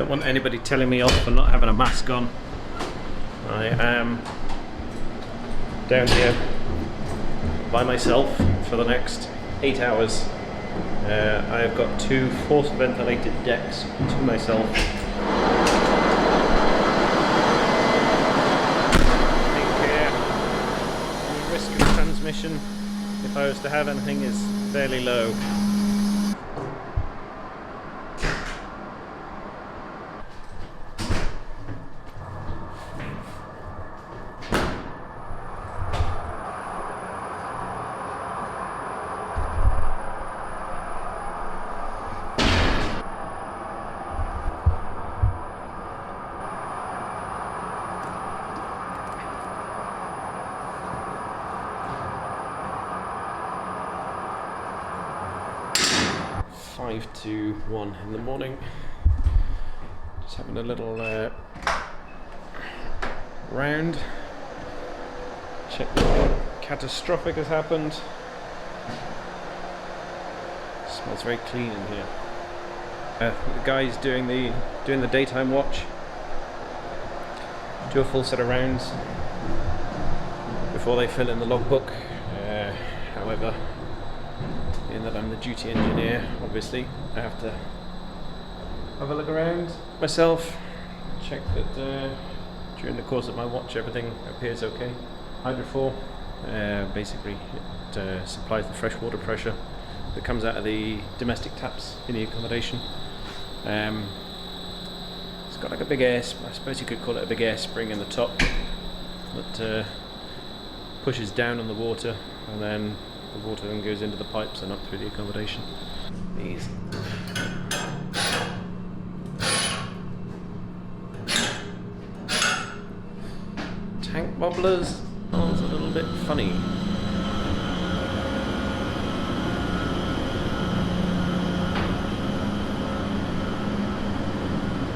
Don't want anybody telling me off for not having a mask on. I am down here by myself for the next 8 hours. I have got 2 force ventilated decks to myself. I think the risk of transmission, if I was to have anything, is fairly low. To 1 in the morning, just having a little round, check nothing catastrophic has happened. Smells very clean in here. The guys doing the daytime watch do a full set of rounds before they fill in the logbook. However, in that I'm the duty engineer, obviously I have to have a look around myself, check that during the course of my watch everything appears okay. Hydrofor, basically it supplies the fresh water pressure that comes out of the domestic taps in the accommodation. It's got like a big I suppose you could call it a big air spring in the top that pushes down on the water, and then the water then goes into the pipes and up through the accommodation. These tank bobblers are a little bit funny.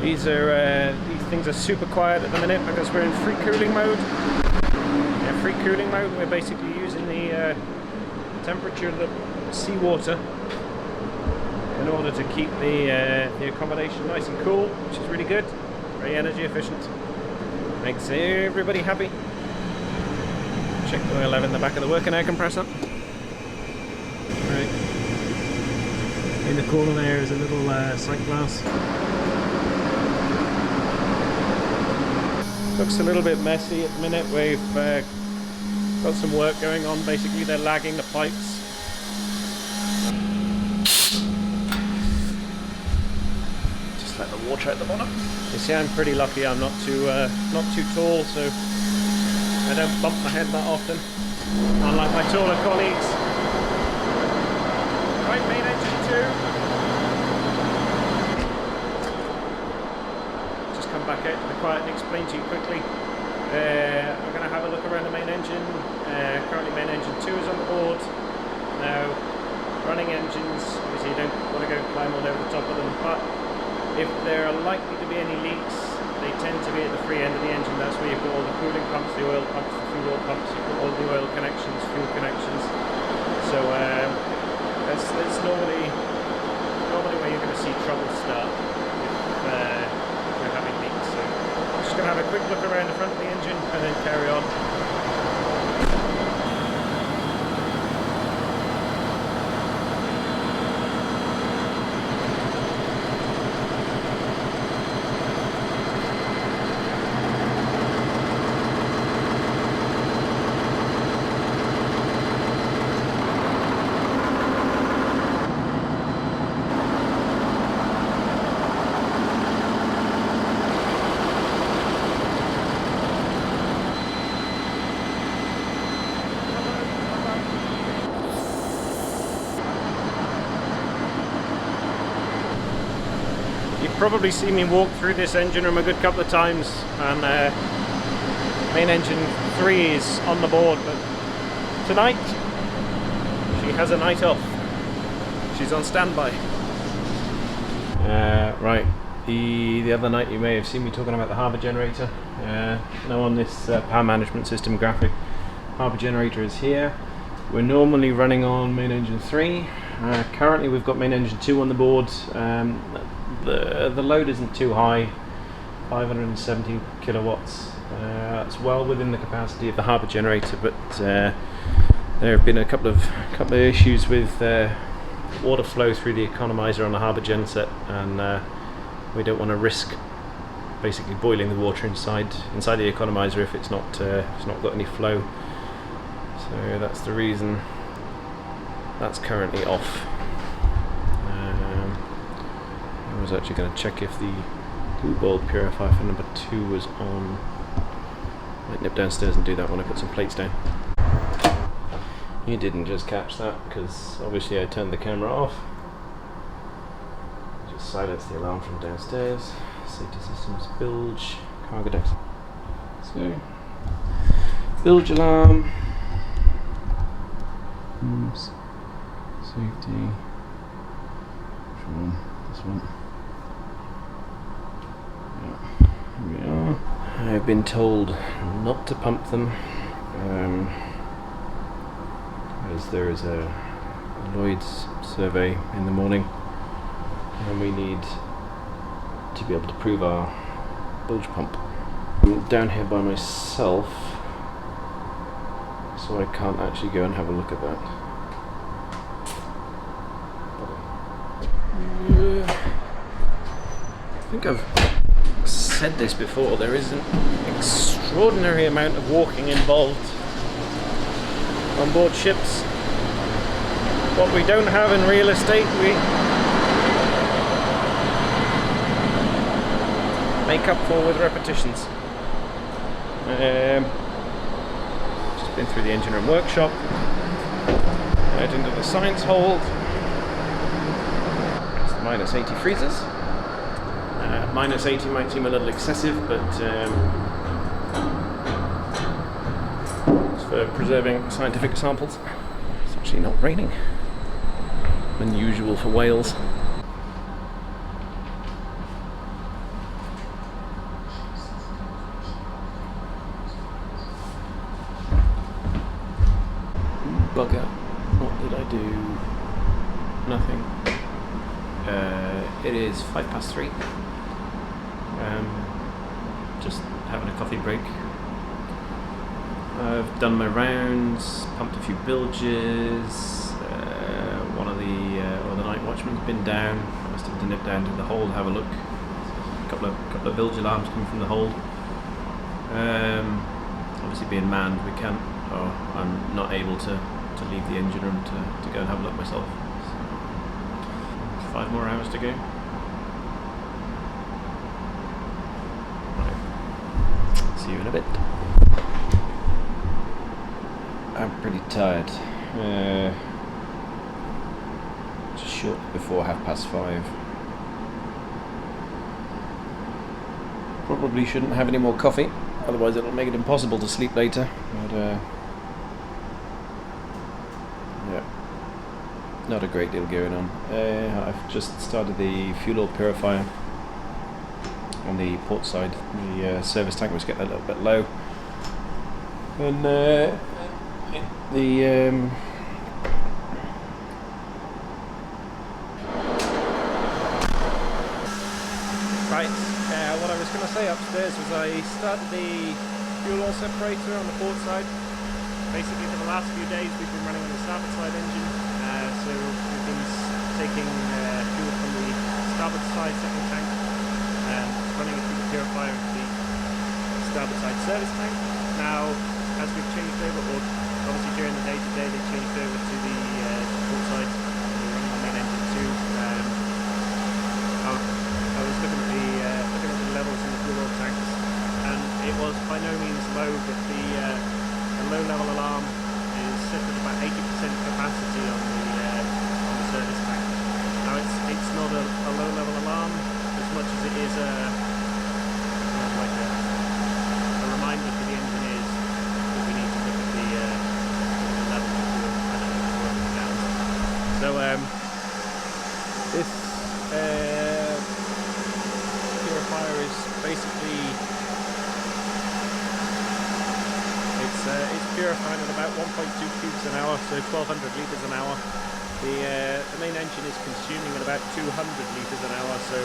These things are super quiet at the minute because we're in free cooling mode. Yeah, free cooling mode. We're basically using the temperature of the seawater in order to keep the accommodation nice and cool, which is really good. Very energy efficient. Makes everybody happy. Check the oil level in the back of the working air compressor. Right. In the corner there is a little sight glass. Looks a little bit messy at the minute. We've got some work going on. Basically they're lagging the pipes. Just let the water out the bottom. You see, I'm pretty lucky. I'm not too tall, so I don't bump my head that often, unlike my taller colleagues. Right, main engine 2. Just come back out to the quiet and explain to you quickly. I'm going to have a look around the main engine. Currently main engine 2 is on the board. Now, running engines, obviously you don't want to go climb all over the top of them, but if there are likely to be any leaks, they tend to be at the free end of the engine. That's where you've got all the cooling pumps, the oil pumps, the fuel pumps, you've got all the oil connections, fuel connections. So that's normally where you're going to see trouble start if you're having leaks. So I'm just going to have a quick look around the front of the engine and then carry on. Probably seen me walk through this engine room a good couple of times, and main engine 3 is on the board, but tonight she has a night off. She's on standby. Right, the other night you may have seen me talking about the harbour generator. Now on this power management system graphic, harbour generator is here. We're normally running on main engine 3. Currently we've got main engine 2 on the board. the load isn't too high, 570 kilowatts. It's well within the capacity of the harbour generator, but there have been a couple of issues with water flow through the economiser on the harbour genset, and we don't want to risk basically boiling the water inside the economiser if it's not got any flow. So that's the reason that's currently off. I was actually going to check if the blue bulb purifier for number 2 was on. Might nip downstairs and do that when I put some plates down. You didn't just catch that because obviously I turned the camera off. Just silenced the alarm from downstairs. Safety systems bilge, cargo decks. So, bilge alarm. Oops. Safety. Which one? This one. Yeah. Here we are. I've been told not to pump them, as there is a Lloyd's survey in the morning, and we need to be able to prove our bilge pump. I'm down here by myself, so I can't actually go and have a look at that. I think I've said this before, there is an extraordinary amount of walking involved on board ships. What we don't have in real estate, we make up for with repetitions. Just been through the engine room workshop, out into the science hold. That's the minus 80 freezers. Minus 80 might seem a little excessive, but it's for preserving scientific samples. It's actually not raining. Unusual for Wales. Bugger. What did I do? Nothing. It is 3:05. Just having a coffee break. I've done my rounds, pumped a few bilges. One of the night watchmen's been down. I must have to nip down to the hold, have a look. A couple of bilge alarms coming from the hold. Obviously, being manned, we can't. Or I'm not able to leave the engine room to go and have a look myself. So, 5 more hours to go. See you in a bit. I'm pretty tired. Just short before 5:30. Probably shouldn't have any more coffee, otherwise it'll make it impossible to sleep later. But yeah, not a great deal going on. I've just started the fuel oil purifier on the port side. The service tank was getting a little bit low, and right, what I was going to say upstairs was I started the fuel oil separator on the port side. Basically for the last few days we've been running on the starboard side engine, so we've been taking fuel from the starboard side second tank and running it through the purifier into the starboard side service tank. Now, as we've changed over, or obviously during the day today they changed over to the port side, and we're running the main engine too. I was looking at the levels in the fuel oil tanks, and it was by no means low, but the low level alarm is set at about 80% capacity on the service tank. Now it's not a low level alarm as much as it is like a reminder for the engineers that we need to look at the level of fuel. I don't know if it's working down. So this purifier is basically it's purifying at about 1.2 cubes an hour, so 1,200 litres an hour. The main engine is consuming at about 200 litres an hour, so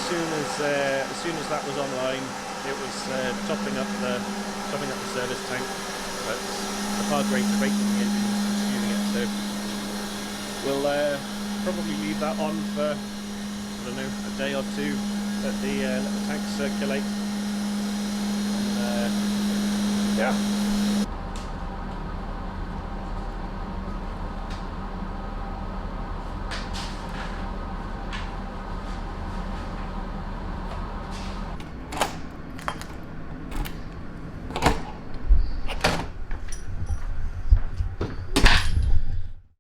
as soon as that was online, it was topping up the service tank, but the far greater rate of the engine was consuming it. So we'll probably leave that on for, I don't know, a day or two. Let the tank circulate. And, yeah.